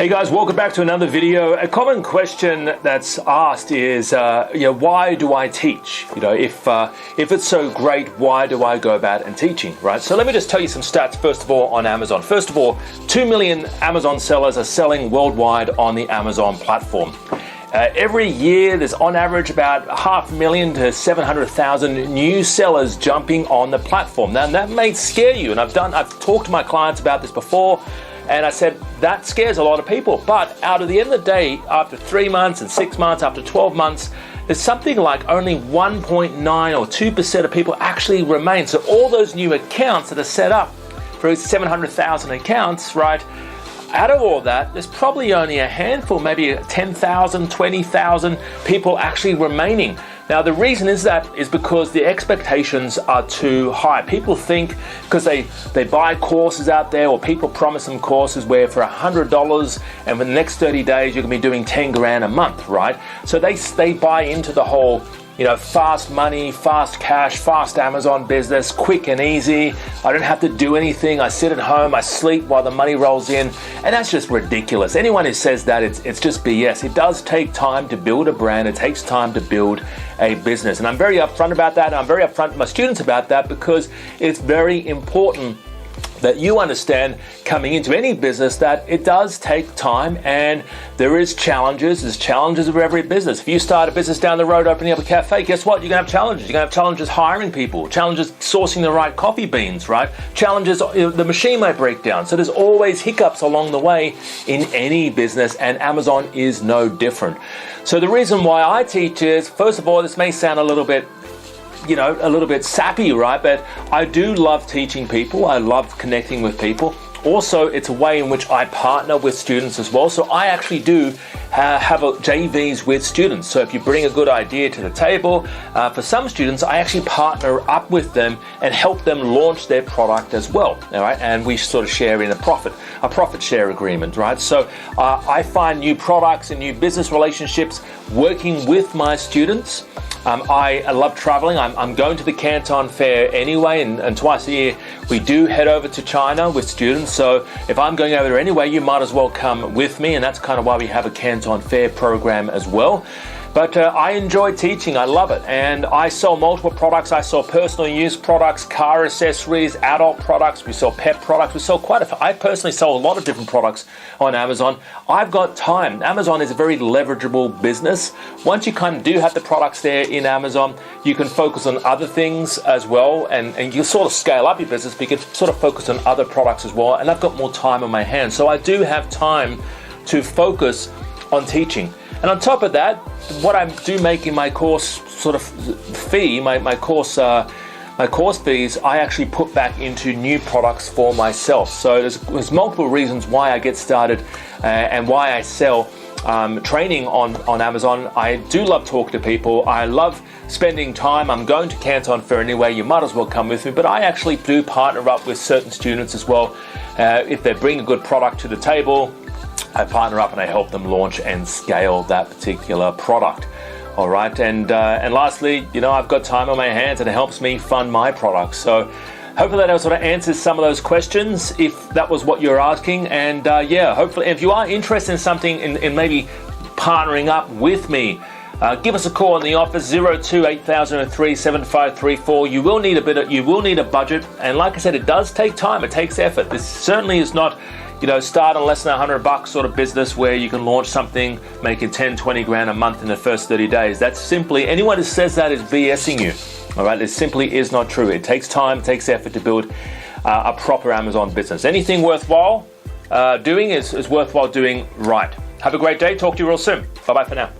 Hey guys, welcome back to another video. A common question that's asked is, why do I teach? If it's so great, why do I go about and teaching, right? So let me just tell you some stats, first of all, on Amazon. First of all, 2 million Amazon sellers are selling worldwide on the Amazon platform. Every year, there's on average about 500,000 to 700,000 new sellers jumping on the platform. Now, that may scare you, and I've talked to my clients about this before, and I said, that scares a lot of people. But out of the end of the day, after 3 months and 6 months, after 12 months, there's something like only 1.9 or 2% of people actually remain. So all those new accounts that are set up for 700,000 accounts, right? Out of all that, there's probably only a handful, maybe 10,000, 20,000 people actually remaining. Now, the reason is because the expectations are too high. People think, because they buy courses out there, or people promise them courses where for $100 and for the next 30 days, you're gonna be doing 10 grand a month, right? So they buy into the whole, fast money, fast cash, fast Amazon business, quick and easy. I don't have to do anything. I sit at home, I sleep while the money rolls in. And that's just ridiculous. Anyone who says that, it's just BS. It does take time to build a brand. It takes time to build a business. And I'm very upfront about that. I'm very upfront with my students about that because it's very important that you understand coming into any business that it does take time and there is challenges. There's challenges of every business. If you start a business down the road opening up a cafe, guess what? You're gonna have challenges. You're gonna have challenges hiring people, challenges sourcing the right coffee beans, right? Challenges, the machine might break down. So there's always hiccups along the way in any business, and Amazon is no different. So the reason why I teach is, first of all, this may sound a little bit sappy, right? But I do love teaching people. I love connecting with people. Also, it's a way in which I partner with students as well. So I actually do have JVs with students. So if you bring a good idea to the table, for some students, I actually partner up with them and help them launch their product as well. All right, and we sort of share in a profit share agreement, right? So I find new products and new business relationships working with my students. I love traveling. I'm going to the Canton Fair anyway, and twice a year we do head over to China with students. So if I'm going over there anyway, you might as well come with me, and that's kind of why we have a Canton Fair program as well. But I enjoy teaching. I love it. And I sell multiple products. I sell personal use products, car accessories, adult products. We sell pet products. We sell quite a few. I personally sell a lot of different products on Amazon. I've got time. Amazon is a very leverageable business. Once you kind of do have the products there in Amazon, you can focus on other things as well. And you sort of scale up your business, but you can sort of focus on other products as well. And I've got more time on my hands. So I do have time to focus on teaching. And on top of that, what I do make in my course sort of fee, my course fees, I actually put back into new products for myself. So there's multiple reasons why I get started and why I sell training on Amazon. I do love talking to people. I love spending time. I'm going to Canton Fair anyway. You might as well come with me. But I actually do partner up with certain students as well. If they bring a good product to the table, I partner up and I help them launch and scale that particular product. All right, and lastly, I've got time on my hands and it helps me fund my products. So hopefully that sort of answers some of those questions, if that was what you're asking. And hopefully, if you are interested in something, in maybe partnering up with me, give us a call in the office, 02-8003-7534. You will need a budget, and like I said, it does take time. It takes effort. This certainly is not, start on less than $100 sort of business where you can launch something making 10, 20 grand a month in the first 30 days. That's simply, anyone who says that is BSing you. All right, it simply is not true. It takes time, it takes effort to build a proper Amazon business. Anything worthwhile doing is worthwhile doing right. Have a great day. Talk to you real soon. Bye-bye for now.